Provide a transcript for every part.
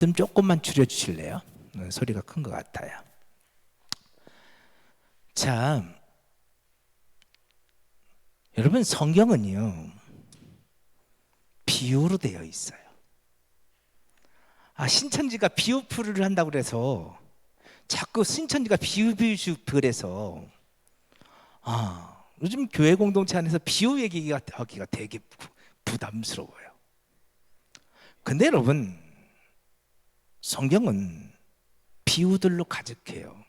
좀 조금만 줄여주실래요? 소리가 큰 것 같아요. 자, 여러분 성경은요 비유로 되어 있어요. 신천지가 비유풀이를 한다고 그래서 자꾸 신천지가 그래서 요즘 교회 공동체 안에서 비유 얘기하기가 되게 부담스러워요. 근데 여러분 성경은 비유들로 가득해요.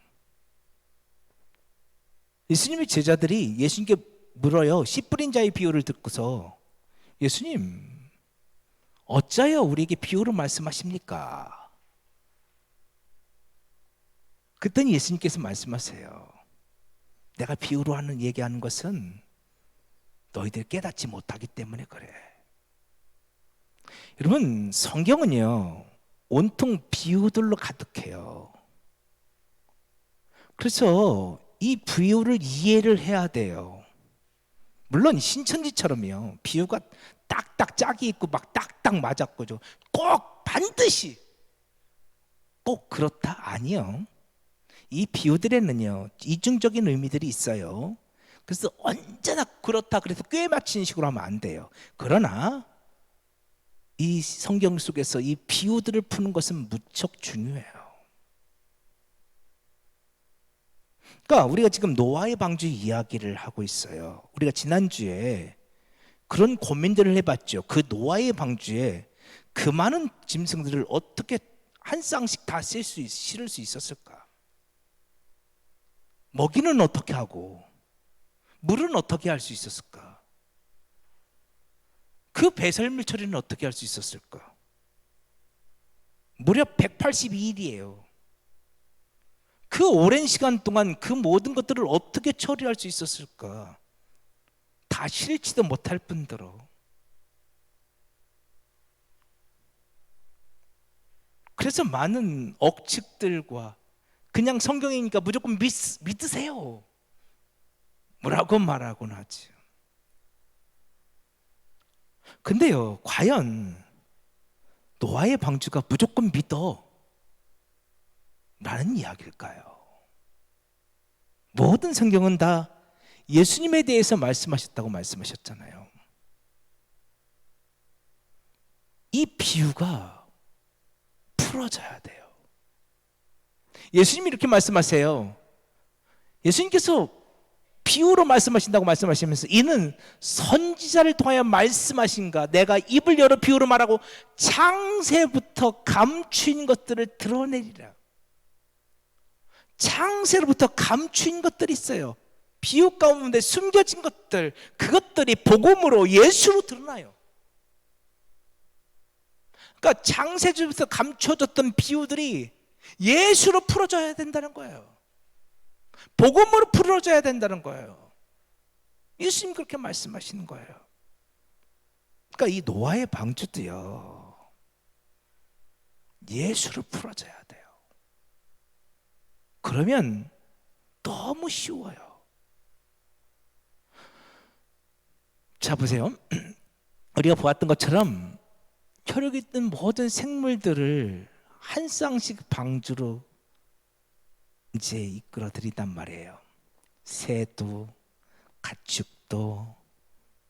예수님의 제자들이 예수님께 물어요. 씨 뿌린 자의 비유를 듣고서 예수님 어찌하여 우리에게 비유로 말씀하십니까? 그랬더니 예수님께서 말씀하세요. 내가 비유로 얘기하는 것은 너희들이 깨닫지 못하기 때문에 그래. 여러분 성경은요 온통 비유들로 가득해요. 그래서 이 비유를 이해를 해야 돼요. 물론 신천지처럼요 비유가 딱딱 짝이 있고 막 딱딱 맞았고 꼭 반드시 꼭 그렇다? 아니요. 이 비유들에는요 이중적인 의미들이 있어요. 그래서 언제나 그렇다 그래서 꽤 맞추는 식으로 하면 안 돼요. 그러나 이 성경 속에서 이 비유들을 푸는 것은 무척 중요해요. 그러니까 우리가 지금 노아의 방주 이야기를 하고 있어요. 우리가 지난주에 그런 고민들을 해봤죠. 그 노아의 방주에 그 많은 짐승들을 어떻게 한 쌍씩 다 실을 수 있었을까? 먹이는 어떻게 하고 물은 어떻게 할 수 있었을까? 그 배설물 처리는 어떻게 할 수 있었을까? 무려 182일이에요. 그 오랜 시간 동안 그 모든 것들을 어떻게 처리할 수 있었을까? 다 실지도 못할 뿐더러 그래서 많은 억측들과 그냥 성경이니까 무조건 믿으세요 뭐라고 말하곤 하지. 근데요 과연 노아의 방주가 무조건 믿어 라는 이야기일까요? 모든 성경은 다 예수님에 대해서 말씀하셨다고 말씀하셨잖아요. 이 비유가 풀어져야 돼요. 예수님이 이렇게 말씀하세요. 예수님께서 비유로 말씀하신다고 말씀하시면서 이는 선지자를 통하여 말씀하신가 내가 입을 열어 비유로 말하고 창세부터 감추인 것들을 드러내리라. 창세로부터 감추인 것들이 있어요. 비유 가운데 숨겨진 것들, 그것들이 복음으로 예수로 드러나요. 그러니까 창세주부터 감춰졌던 비유들이 예수로 풀어져야 된다는 거예요. 복음으로 풀어져야 된다는 거예요. 예수님 그렇게 말씀하시는 거예요. 그러니까 이 노아의 방주도요 예수로 풀어져야 돼요. 그러면 너무 쉬워요. 자 보세요. 우리가 보았던 것처럼 혈육이 있는 모든 생물들을 한 쌍씩 방주로 이제 이끌어 드린단 말이에요. 새도 가축도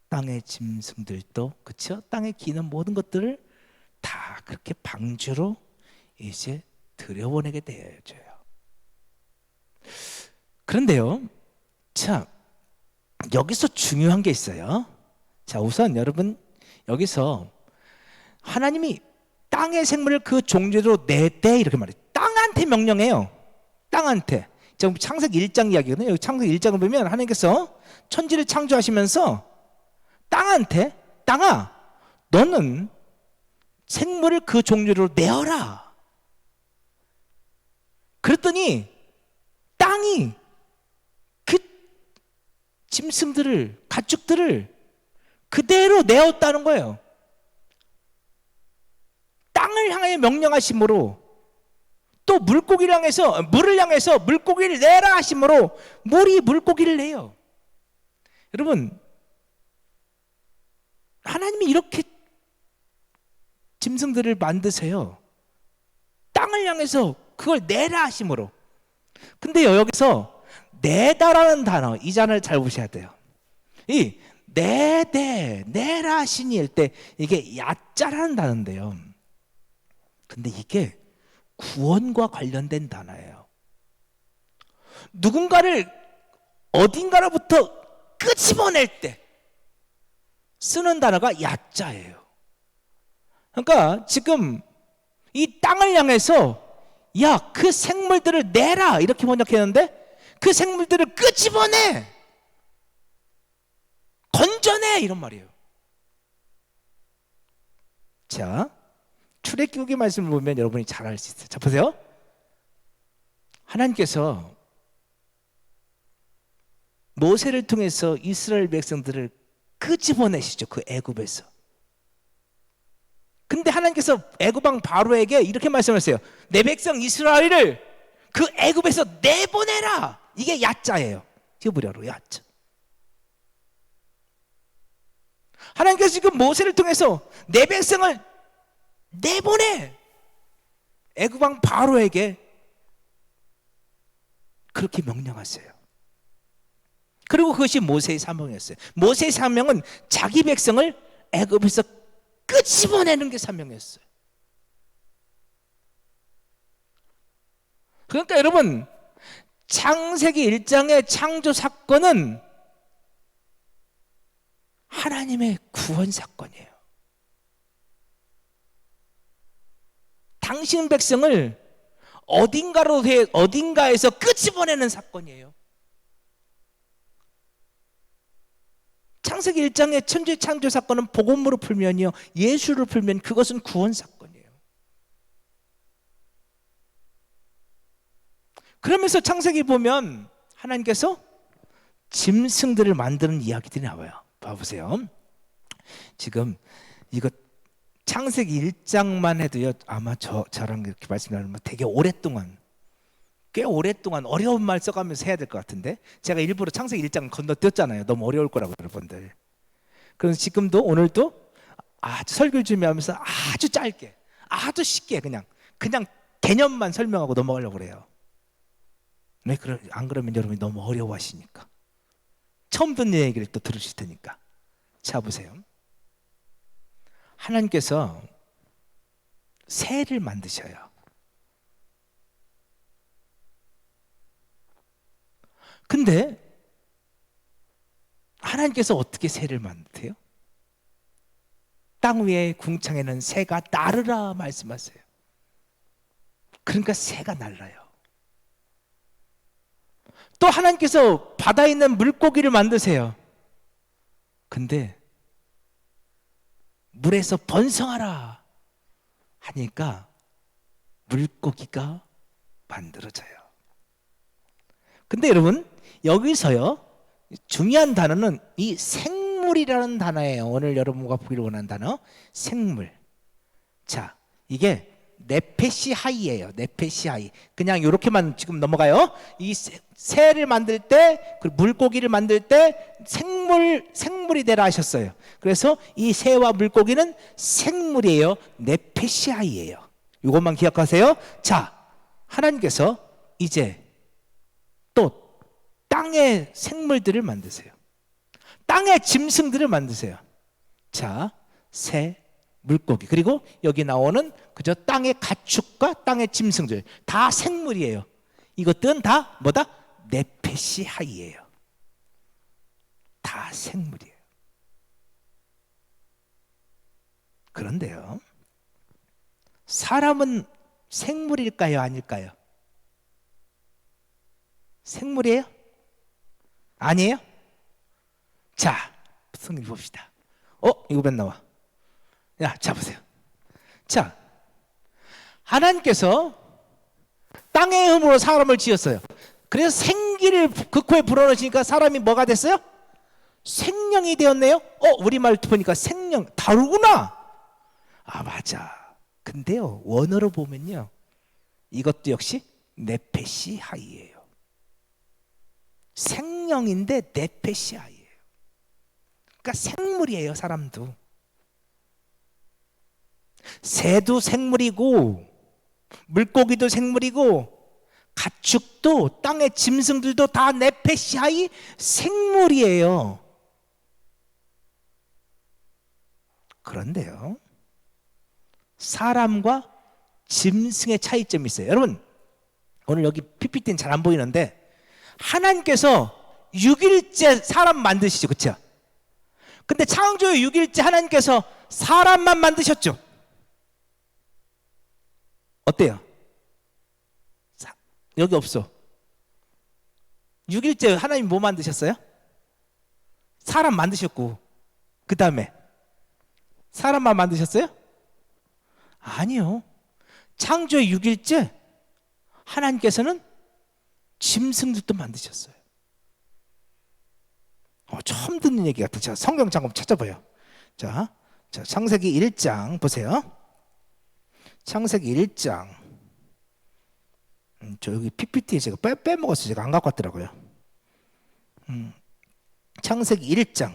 땅의 짐승들도 그렇죠? 땅에 기는 모든 것들을 다 그렇게 방주로 이제 들여보내게 되어져요. 그런데요, 자 여기서 중요한 게 있어요. 자 우선 여러분 여기서 하나님이 땅의 생물을 그 종류대로 내되 이렇게 말해요. 땅한테 명령해요. 땅한테. 지금 창세기 1장 이야기거든요. 여기 창세기 1장을 보면 하나님께서 천지를 창조하시면서 땅한테 땅아 너는 생물을 그 종류로 내어라. 그랬더니 땅이 그 짐승들을 가축들을 그대로 내었다는 거예요. 땅을 향하여 명령하심으로 또 물고기를 향해서 물을 향해서 물고기를 내라 하심으로 물이 물고기를 내요. 여러분 하나님이 이렇게 짐승들을 만드세요. 땅을 향해서 그걸 내라 하심으로. 근데요, 여기서 내다라는 단어, 이 단어를 잘 보셔야 돼요. 이 내라 하시니 할 때 이게 야자라는 단어인데요. 근데 이게 구원과 관련된 단어예요. 누군가를 어딘가로부터 끄집어낼 때 쓰는 단어가 야자예요. 그러니까 지금 이 땅을 향해서 야, 그 생물들을 내라 이렇게 번역했는데 그 생물들을 끄집어내, 건져내 이런 말이에요. 자, 출애굽기 말씀을 보면 여러분이 잘 알 수 있어요. 자, 보세요. 하나님께서 모세를 통해서 이스라엘 백성들을 끄집어내시죠. 그 애굽에서. 근데 하나님께서 애굽 왕 바로에게 이렇게 말씀하셨어요. 내 백성 이스라엘을 그 애굽에서 내보내라. 이게 야자예요. 히브리어로 야자. 하나님께서 지금 모세를 통해서 내 백성을 내보내. 애굽 왕 바로에게 그렇게 명령하세요. 그리고 그것이 모세의 사명이었어요. 모세의 사명은 자기 백성을 애굽에서 끄집어내는 게 사명이었어요. 그러니까 여러분, 창세기 1장의 창조 사건은 하나님의 구원 사건이에요. 당신 백성을 어딘가에서 끄집어내는 사건이에요. 창세기 1장의 천지 창조 사건은 복음으로 풀면요, 예수를 풀면 그것은 구원 사건이에요. 그러면서 창세기 보면 하나님께서 짐승들을 만드는 이야기들이 나와요. 봐보세요. 지금 이거 창세기 1장만 해도요, 아마 저랑 이렇게 말씀 나누면 되게 오랫동안, 꽤 오랫동안 어려운 말 써가면서 해야 될 것 같은데, 제가 일부러 창세기 1장 건너뛰었잖아요. 너무 어려울 거라고 여러분들. 그래서 지금도 오늘도 아주 설교를 준비하면서 아주 짧게, 아주 쉽게 그냥 개념만 설명하고 넘어가려고 그래요. 왜 안 그러면 여러분이 너무 어려워하시니까. 처음 듣는 얘기를 또 들으실 테니까. 자, 보세요. 하나님께서 새를 만드셔요. 근데 하나님께서 어떻게 새를 만드세요? 땅 위에 궁창에는 새가 나르라 말씀하세요. 그러니까 새가 날라요. 또 하나님께서 바다에 있는 물고기를 만드세요. 근데 물에서 번성하라 하니까 물고기가 만들어져요. 근데 여러분, 여기서요, 중요한 단어는 이 생물이라는 단어예요. 오늘 여러분과 보기를 원하는 단어, 생물. 자, 이게 네페시하이예요. 네페시하이. 그냥 이렇게만 지금 넘어가요. 이 새를 만들 때, 그리고 물고기를 만들 때 생물이 되라 하셨어요. 그래서 이 새와 물고기는 생물이에요. 네페시하이예요. 이것만 기억하세요. 자, 하나님께서 이제 또 땅의 생물들을 만드세요. 땅의 짐승들을 만드세요. 자, 새, 물고기, 그리고 여기 나오는 그저 땅의 가축과 땅의 짐승들, 다 생물이에요. 이것들은 다 뭐다? 네페시하이예요. 다 생물이에요. 그런데요, 사람은 생물일까요, 아닐까요? 생물이에요? 아니에요? 자, 성경 봅시다. 이거 몇 나와? 야, 자, 보세요. 자, 하나님께서 땅의 힘으로 사람을 지었어요. 그래서 생기를 극호에 불어넣으시니까 사람이 뭐가 됐어요? 생명이 되었네요. 우리말 보니까 생명, 다르구나. 아, 맞아. 근데요, 원어로 보면요, 이것도 역시 네페시하이예요. 생명인데 네페시아이에요. 그러니까 생물이에요. 사람도. 새도 생물이고 물고기도 생물이고 가축도 땅의 짐승들도 다 네페시하이 생물이에요. 그런데요, 사람과 짐승의 차이점이 있어요. 여러분, 오늘 여기 PPT는 잘 안 보이는데 하나님께서 6일째 사람 만드시죠, 그렇죠? 근데 창조의 6일째 하나님께서 사람만 만드셨죠. 어때요? 여기 없어. 6일째 하나님 뭐 만드셨어요? 사람 만드셨고 그 다음에 사람만 만드셨어요? 아니요. 창조의 6일째 하나님께서는 짐승들도 만드셨어요. 처음 듣는 얘기 같아요. 자, 성경 잠깐 찾아봐요. 자, 창세기 1장 보세요. 창세기 1장. 저 여기 PPT에 제가 빼먹었어요. 제가 안 갖고 왔더라고요. 창세기 1장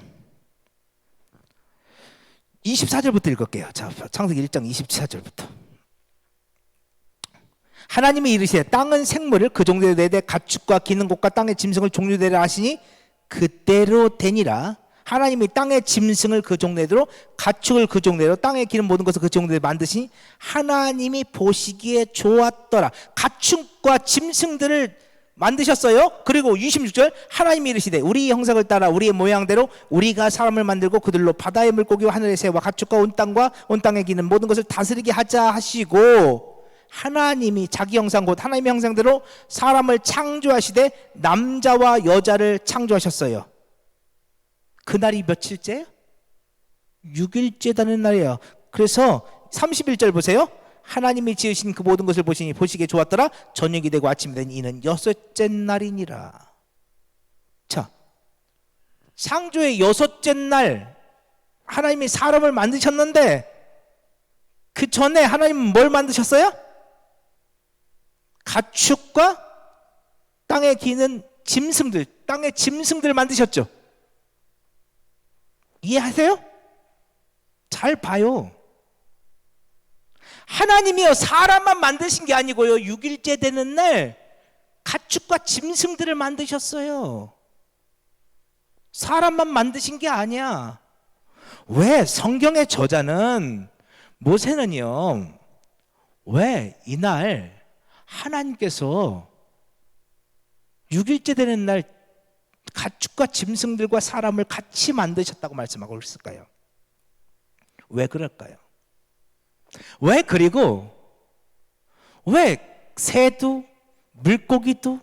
24절부터 읽을게요. 자, 창세기 1장 24절부터. 하나님이 이르시되 땅은 생물을 그 종류대로 내되 가축과 기는 것과 땅의 짐승을 종류대로 하시니 그대로 되니라. 하나님이 땅의 짐승을 그 종류대로 가축을 그 종류대로 땅에 기는 모든 것을 그 종류대로 만드시니 하나님이 보시기에 좋았더라. 가축과 짐승들을 만드셨어요. 그리고 26절 하나님이 이르시되 우리 형상을 따라 우리의 모양대로 우리가 사람을 만들고 그들로 바다의 물고기와 하늘의 새와 가축과 온 땅과 온 땅에 기는 모든 것을 다스리게 하자 하시고 하나님이 자기 형상 곧 하나님의 형상대로 사람을 창조하시되 남자와 여자를 창조하셨어요. 그날이 며칠째예요? 6일째다는 날이에요. 그래서 31절 보세요. 하나님이 지으신 그 모든 것을 보시니 보시기에 좋았더라. 저녁이 되고 아침이 되니 이는 6째 날이니라. 자, 창조의 6째 날 하나님이 사람을 만드셨는데 그 전에 하나님은 뭘 만드셨어요? 가축과 땅에 기는 짐승들, 땅의 짐승들 만드셨죠. 이해하세요? 잘 봐요. 하나님이요 사람만 만드신 게 아니고요 6일째 되는 날 가축과 짐승들을 만드셨어요. 사람만 만드신 게 아니야. 왜 성경의 저자는 모세는요 왜 이날 하나님께서 6일째 되는 날 가축과 짐승들과 사람을 같이 만드셨다고 말씀하고 있을까요? 왜 그럴까요? 왜 그리고 왜 새도 물고기도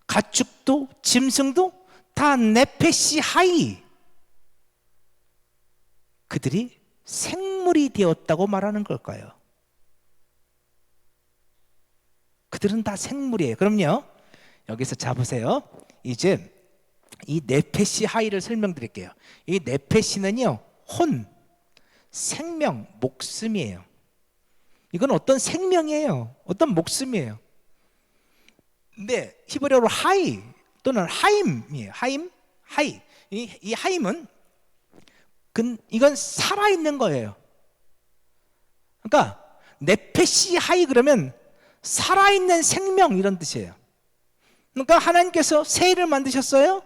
가축도 짐승도 다 네페시 하이 그들이 생물이 되었다고 말하는 걸까요? 그들은 다 생물이에요. 그럼요 여기서 잡으세요. 이제 이 네페시 하이를 설명드릴게요. 이 네페시는요 혼, 생명, 목숨이에요. 이건 어떤 생명이에요. 어떤 목숨이에요. 근데 히브리어로 하이 또는 하임이에요. 하이. 이 하임은 이건 살아있는 거예요. 그러니까 네페시 하이 그러면 살아있는 생명 이런 뜻이에요. 그러니까 하나님께서 새를 만드셨어요.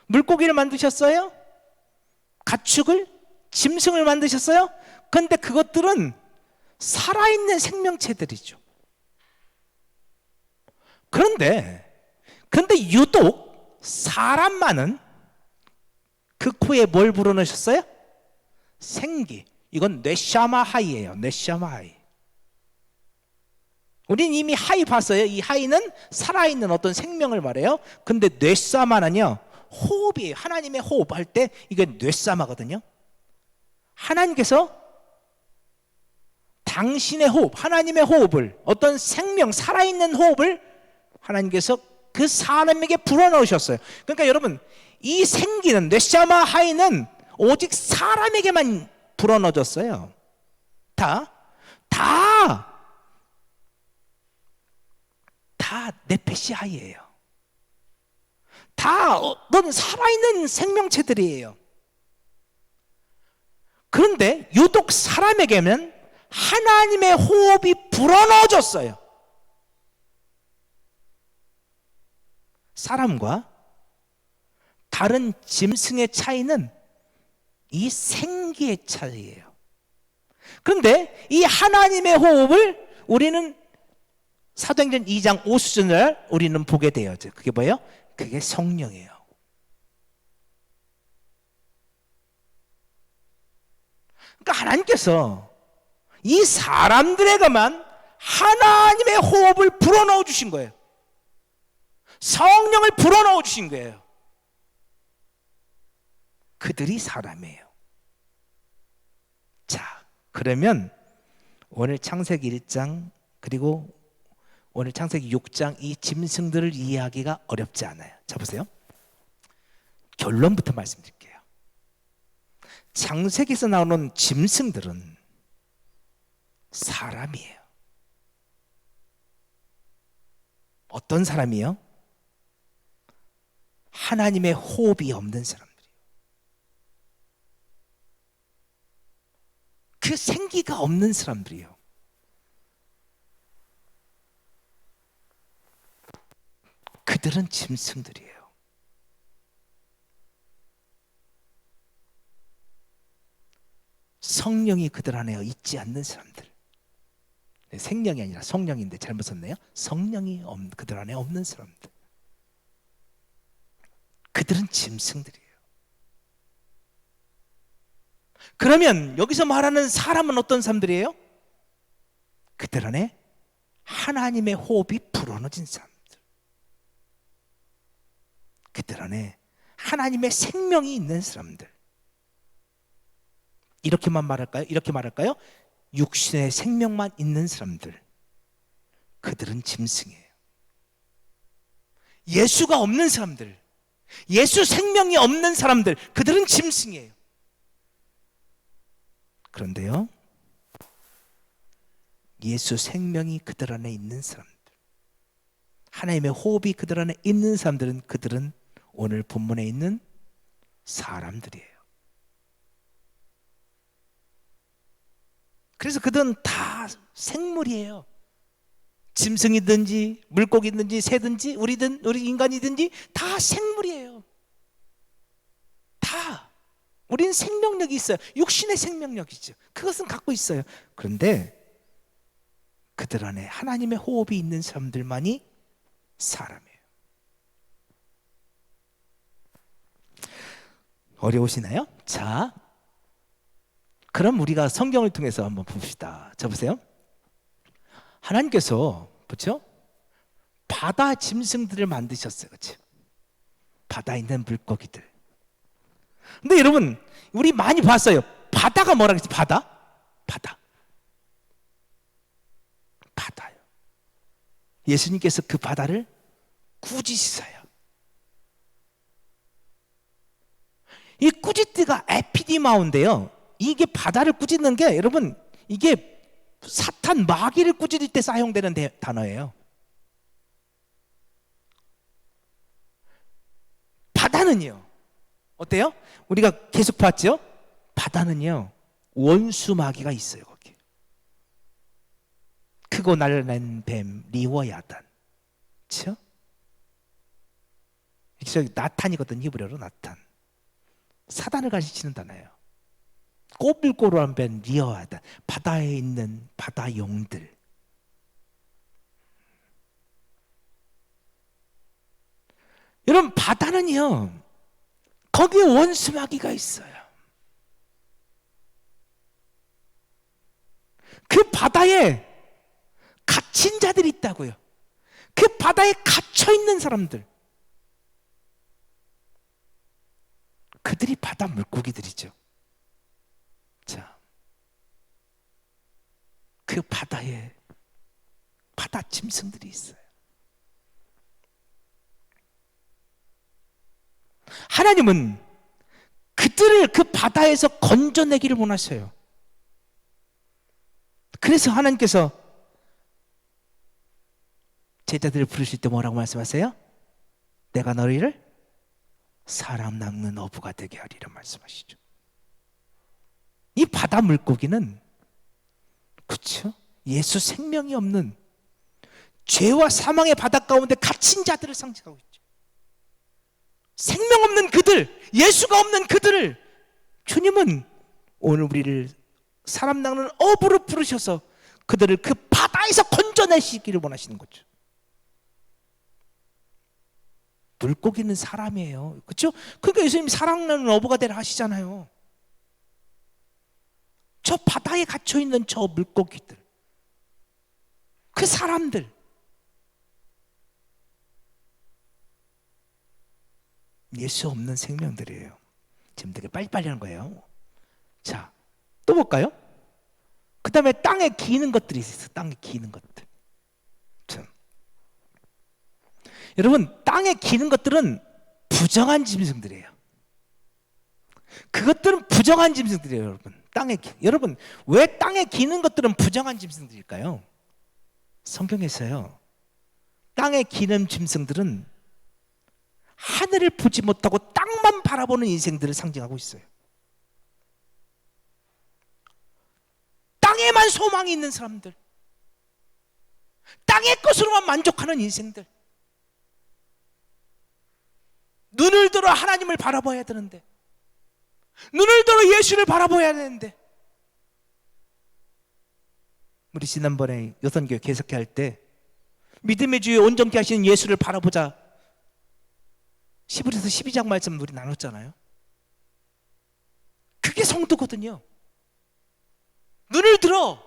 물고기를 만드셨어요. 가축을 짐승을 만드셨어요. 그런데 그것들은 살아있는 생명체들이죠. 그런데 유독 사람만은 그 코에 뭘 불어넣으셨어요? 생기. 이건 뇌샤마 하이예요. 뇌샤마 하이. 우린 이미 하이 봤어요. 이 하이는 살아있는 어떤 생명을 말해요. 근데 뇌사마는요 호흡이에요. 하나님의 호흡할 때 이게 뇌사마거든요. 하나님께서 당신의 호흡, 하나님의 호흡을 어떤 생명, 살아있는 호흡을 하나님께서 그 사람에게 불어넣으셨어요. 그러니까 여러분 이 생기는 뇌샤마 하이는 오직 사람에게만 불어넣어졌어요. 다 네페시 하이예요. 다 어떤 살아있는 생명체들이에요. 그런데 유독 사람에게는 하나님의 호흡이 불어넣어졌어요. 사람과 다른 짐승의 차이는 이 생기의 차이예요. 그런데 이 하나님의 호흡을 우리는 사도행전 2장 5수절을 우리는 보게 돼요. 그게 뭐예요? 그게 성령이에요. 그러니까 하나님께서 이 사람들에게만 하나님의 호흡을 불어넣어 주신 거예요. 성령을 불어넣어 주신 거예요. 그들이 사람이에요. 자, 그러면 오늘 창세기 1장 그리고 오늘 창세기 6장 이 짐승들을 이해하기가 어렵지 않아요. 자, 보세요. 결론부터 말씀드릴게요. 창세기에서 나오는 짐승들은 사람이에요. 어떤 사람이요? 하나님의 호흡이 없는 사람들이에요. 그 생기가 없는 사람들이에요. 그들은 짐승들이에요. 성령이 그들 안에 있지 않는 사람들. 생명이 아니라 성령인데 잘못 썼네요. 성령이 그들 안에 없는 사람들. 그들은 짐승들이에요. 그러면 여기서 말하는 사람은 어떤 사람들이에요? 그들 안에 하나님의 호흡이 불어넣어진 사람들. 그들 안에 하나님의 생명이 있는 사람들. 이렇게만 말할까요? 이렇게 말할까요? 육신의 생명만 있는 사람들. 그들은 짐승이에요. 예수가 없는 사람들, 예수 생명이 없는 사람들, 그들은 짐승이에요. 그런데요, 예수 생명이 그들 안에 있는 사람들, 하나님의 호흡이 그들 안에 있는 사람들은 그들은 오늘 본문에 있는 사람들이에요. 그래서 그들은 다 생물이에요. 짐승이든지 물고기든지 새든지 우리 인간이든지 다 생물이에요. 다. 우리는 생명력이 있어요. 육신의 생명력이죠. 그것은 갖고 있어요. 그런데 그들 안에 하나님의 호흡이 있는 사람들만이 사람이에요. 어려우시나요? 자, 그럼 우리가 성경을 통해서 한번 봅시다. 자, 보세요. 하나님께서 그렇죠? 바다 짐승들을 만드셨어요. 그렇죠? 바다에 있는 물고기들. 근데 여러분, 우리 많이 봤어요. 바다가 뭐라 그랬지? 바다? 바다요. 예수님께서 그 바다를 꾸짖으세요. 이 꾸짖기가 에피디마오인데요. 이게 바다를 꾸짖는 게 여러분, 이게 사탄 마귀를 꾸짖을 때 사용되는 단어예요. 바다는요, 어때요? 우리가 계속 봤죠? 바다는요, 원수 마귀가 있어요. 거기 크고 날랜 뱀 리워야단, 그렇죠? 저기 나탄이거든. 히브리어로 나탄. 사단을 가리키는 단어예요. 꼬불꼬루한 뱀 리워야단, 바다에 있는 바다 용들. 여러분, 바다는요, 거기에 원수 마귀가 있어요. 그 바다에 갇힌 자들이 있다고요. 그 바다에 갇혀 있는 사람들, 그들이 바다 물고기들이죠. 자, 그 바다에 바다 짐승들이 있어요. 하나님은 그들을 그 바다에서 건져내기를 원하셔요. 그래서 하나님께서 제자들을 부르실 때 뭐라고 말씀하세요? 내가 너희를 사람 낚는 어부가 되게 하리라 말씀하시죠. 이 바다 물고기는 그렇죠? 예수 생명이 없는 죄와 사망의 바닥 가운데 갇힌 자들을 상징하고 있죠. 생명 없는 그들, 예수가 없는 그들을 주님은 오늘 우리를 사람 낚는 어부로 부르셔서 그들을 그 바다에서 건져내시기를 원하시는 거죠. 물고기는 사람이에요. 그렇죠? 그러니까 예수님이 사람 낚는 어부가 되라 하시잖아요. 저 바다에 갇혀 있는 저 물고기들, 그 사람들, 예수 없는 생명들이에요. 지금 되게 빨리빨리 하는 거예요. 자, 또 볼까요? 그 다음에 땅에 기는 것들이 있어요. 땅에 기는 것들. 자, 여러분, 땅에 기는 것들은 부정한 짐승들이에요. 그것들은 부정한 짐승들이에요, 여러분. 여러분, 왜 땅에 기는 것들은 부정한 짐승들일까요? 성경에서요, 땅에 기는 짐승들은 하늘을 보지 못하고 땅만 바라보는 인생들을 상징하고 있어요. 땅에만 소망이 있는 사람들, 땅의 것으로만 만족하는 인생들, 눈을 들어 하나님을 바라봐야 되는데, 눈을 들어 예수를 바라봐야 되는데, 우리 지난번에 여선교회 개석회 할 때 믿음의 주에 온전케 하시는 예수를 바라보자, 히브리서 12장 말씀 우리 나눴잖아요. 그게 성도거든요. 눈을 들어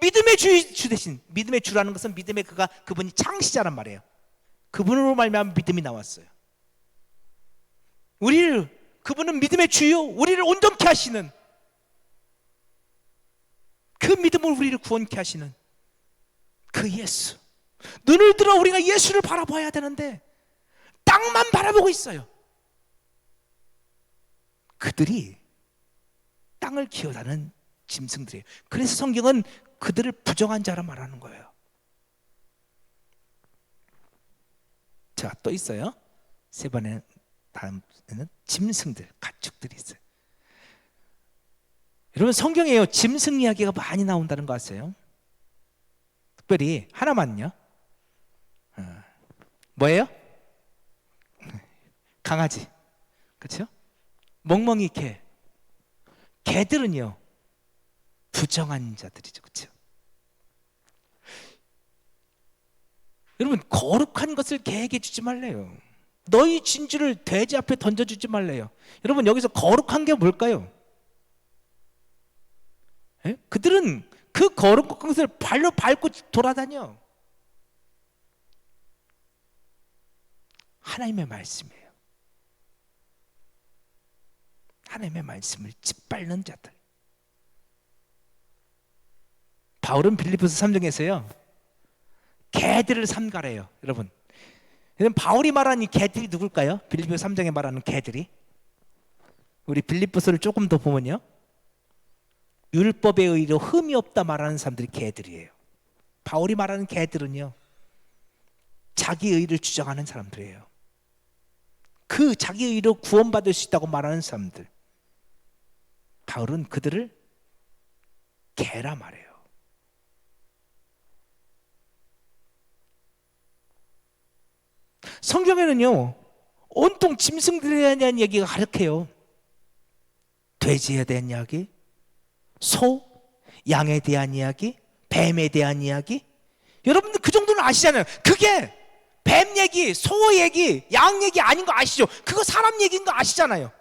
믿음의 주 대신, 믿음의 주라는 것은 믿음의 그분이 창시자란 말이에요. 그분으로 말미암아 믿음이 나왔어요. 그분은 믿음의 주요, 우리를 온전케 하시는, 그 믿음으로 우리를 구원케 하시는 그 예수. 눈을 들어 우리가 예수를 바라봐야 되는데 땅만 바라보고 있어요. 그들이 땅을 기어다는 짐승들이에요. 그래서 성경은 그들을 부정한 자라 말하는 거예요. 자, 또 있어요. 세 번에 다음에는 짐승들, 가축들이 있어요. 여러분, 성경에요, 짐승 이야기가 많이 나온다는 거 아세요? 특별히 하나만요. 뭐예요? 강아지. 그렇죠? 멍멍이 개. 개들은요, 부정한 자들이죠. 그렇죠? 여러분, 거룩한 것을 개에게 주지 말래요. 너희 진주를 돼지 앞에 던져주지 말래요. 여러분, 여기서 거룩한 게 뭘까요? 예? 그들은 그 거룩한 것을 발로 밟고 돌아다녀. 하나님의 말씀이에요. 하나님의 말씀을 짓밟는 자들. 바울은 빌립보서 3장에서요, 개들을 삼가래요. 여러분, 바울이 말하는 이 개들이 누굴까요? 빌립보서 3장에 말하는 개들이, 우리 빌립보서를 조금 더 보면요, 율법에 의로 흠이 없다 말하는 사람들이 개들이에요. 바울이 말하는 개들은요, 자기 의를 주장하는 사람들이에요. 그 자기 의로 구원받을 수 있다고 말하는 사람들, 바울은 그들을 개라 말해요. 성경에는요, 온통 짐승들에 대한 얘기가 가득해요. 돼지에 대한 이야기, 소, 양에 대한 이야기, 뱀에 대한 이야기. 여러분들 그 정도는 아시잖아요. 그게 뱀 얘기, 소 얘기, 양 얘기 아닌 거 아시죠? 그거 사람 얘기인 거 아시잖아요.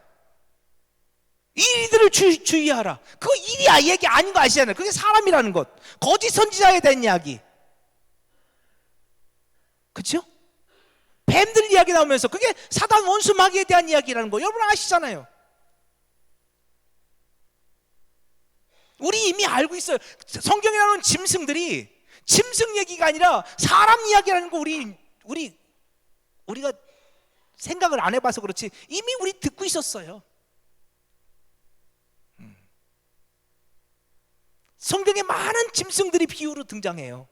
이리들을 주의하라. 그거 이리 얘기 아닌 거 아시잖아요. 그게 사람이라는 것. 거짓 선지자에 대한 이야기. 그렇죠? 뱀들 이야기 나오면서 그게 사단 원수 마귀에 대한 이야기라는 거 여러분 아시잖아요. 우리 이미 알고 있어요. 성경에 나오는 짐승들이 짐승 얘기가 아니라 사람 이야기라는 거 우리가 생각을 안 해봐서 그렇지 이미 우리 듣고 있었어요. 성경에 많은 짐승들이 비유로 등장해요.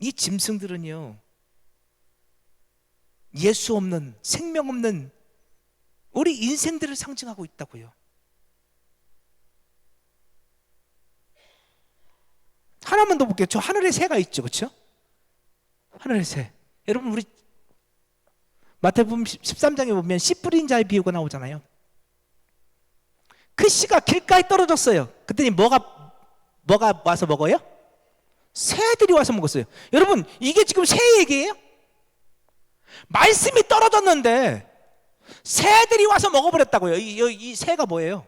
이 짐승들은요, 예수 없는, 생명 없는 우리 인생들을 상징하고 있다고요. 하나만 더 볼게요. 저 하늘에 새가 있죠, 그렇죠? 하늘에 새. 여러분 우리 마태복음 13장에 보면 씨 뿌린 자의 비유가 나오잖아요. 그 씨가 길가에 떨어졌어요. 그랬더니 뭐가 와서 먹어요? 새들이 와서 먹었어요. 여러분 이게 지금 새 얘기예요? 말씀이 떨어졌는데 새들이 와서 먹어버렸다고요. 이 새가 뭐예요?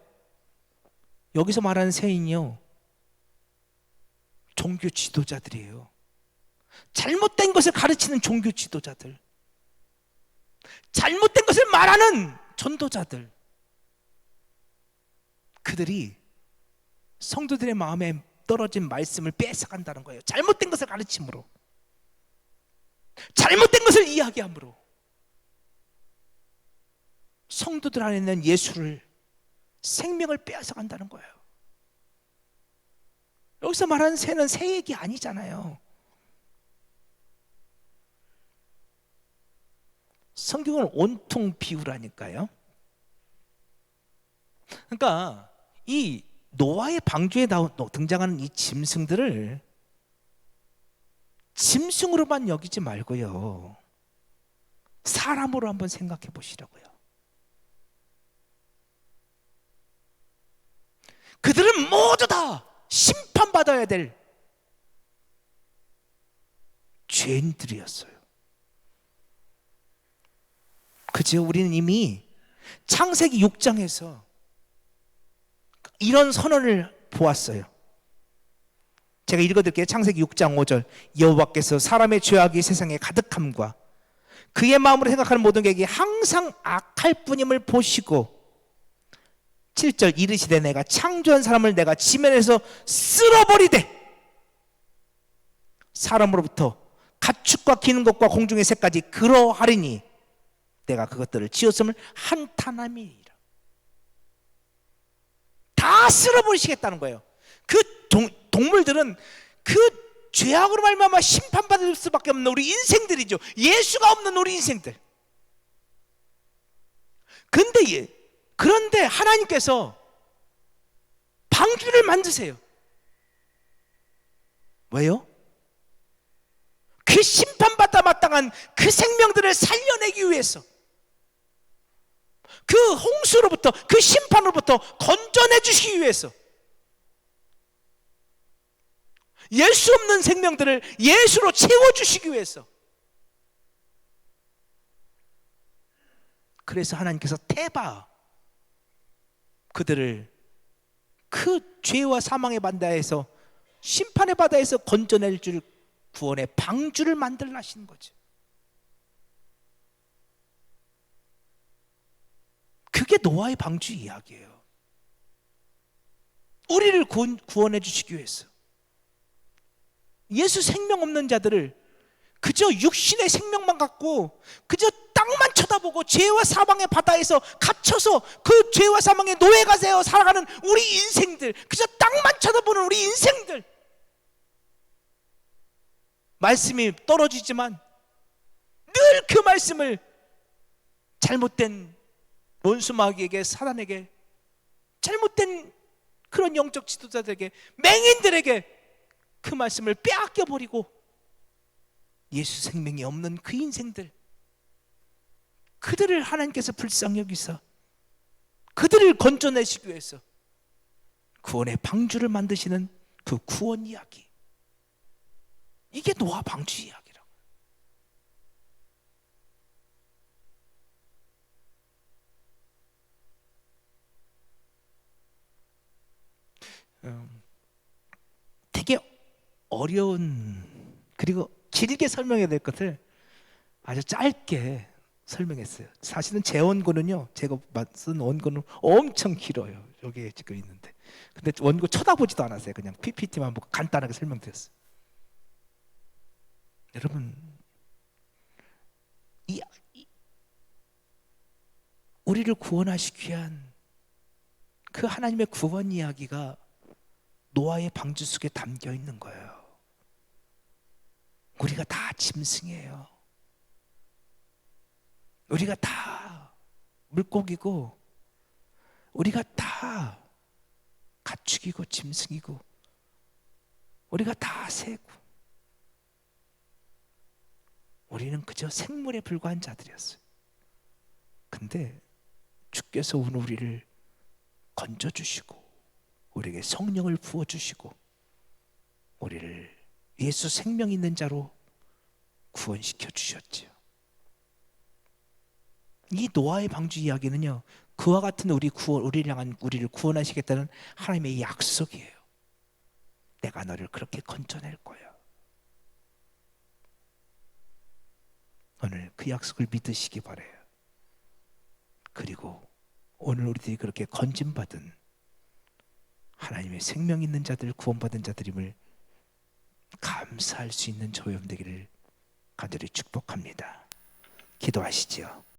여기서 말하는 새인요, 종교 지도자들이에요. 잘못된 것을 가르치는 종교 지도자들, 잘못된 것을 말하는 전도자들, 그들이 성도들의 마음에 떨어진 말씀을 뺏어간다는 거예요. 잘못된 것을 가르침으로, 잘못된 것을 이야기함으로 성도들 안에 있는 예수를, 생명을 빼앗아간다는 거예요. 여기서 말하는 새는 새 얘기 아니잖아요. 성경은 온통 비유라니까요. 그러니까 이 노아의 방주에 등장하는 이 짐승들을 짐승으로만 여기지 말고요, 사람으로 한번 생각해 보시라고요. 그들은 모두 다 심판받아야 될 죄인들이었어요. 그죠? 우리는 이미 창세기 6장에서 이런 선언을 보았어요. 제가 읽어드릴게요. 창세기 6장 5절. 여호와께서 사람의 죄악이 세상에 가득함과 그의 마음으로 생각하는 모든 계획이 항상 악할 뿐임을 보시고 7절. 이르시되 내가 창조한 사람을 내가 지면에서 쓸어버리되 사람으로부터 가축과 기는 것과 공중의 새까지 그러하리니 내가 그것들을 지었음을 한탄함이니라. 다 쓸어버리시겠다는 거예요. 그 동물들은 그 죄악으로 말미암아 심판받을 수밖에 없는 우리 인생들이죠. 예수가 없는 우리 인생들. 그런데 하나님께서 방주를 만드세요. 왜요? 그 심판받아 마땅한 그 생명들을 살려내기 위해서, 그 홍수로부터, 그 심판으로부터 건져내 주시기 위해서, 예수 없는 생명들을 예수로 채워주시기 위해서. 그래서 하나님께서 그들을 그 죄와 사망의 바다에서, 심판의 바다에서 건져낼 줄 구원의 방주를 만들라 하시는 거죠. 그게 노아의 방주 이야기예요. 우리를 구원해 주시기 위해서. 예수 생명 없는 자들을 그저 육신의 생명만 갖고 그저 땅만 쳐다보고 죄와 사망의 바다에서 갇혀서 그 죄와 사망의 노예가 되어 살아가는 우리 인생들, 그저 땅만 쳐다보는 우리 인생들, 말씀이 떨어지지만 늘 그 말씀을 잘못된 원수마귀에게, 사단에게, 잘못된 그런 영적 지도자들에게, 맹인들에게 그 말씀을 빼앗겨 버리고 예수 생명이 없는 그 인생들, 그들을 하나님께서 불쌍히 여기서 그들을 건져내시기 위해서 구원의 방주를 만드시는 그 구원 이야기, 이게 노아 방주 이야기라고. 되게 어려운, 그리고 길게 설명해야 될 것을 아주 짧게 설명했어요. 사실은 제 원고는요, 제가 쓴 원고는 엄청 길어요. 여기에 지금 있는데, 근데 원고 쳐다보지도 않았어요. 그냥 PPT만 보고 간단하게 설명드렸어요. 여러분, 우리를 구원하시기 위한 그 하나님의 구원 이야기가 노아의 방주 속에 담겨 있는 거예요. 우리가 다 짐승이에요. 우리가 다 물고기고, 우리가 다 가축이고 짐승이고, 우리가 다 세고 우리는 그저 생물에 불과한 자들이었어요. 근데 주께서 오늘 우리를 건져주시고 우리에게 성령을 부어주시고 우리를 예수 생명 있는 자로 구원시켜 주셨지요. 이 노아의 방주 이야기는요, 그와 같은 우리를 향한 우리를 구원하시겠다는 하나님의 약속이에요. 내가 너를 그렇게 건져낼 거야. 오늘 그 약속을 믿으시기 바라요. 그리고 오늘 우리들이 그렇게 건짐받은 하나님의 생명 있는 자들, 구원받은 자들임을 감사할 수 있는 저희 되기를 간절히 축복합니다. 기도하시죠.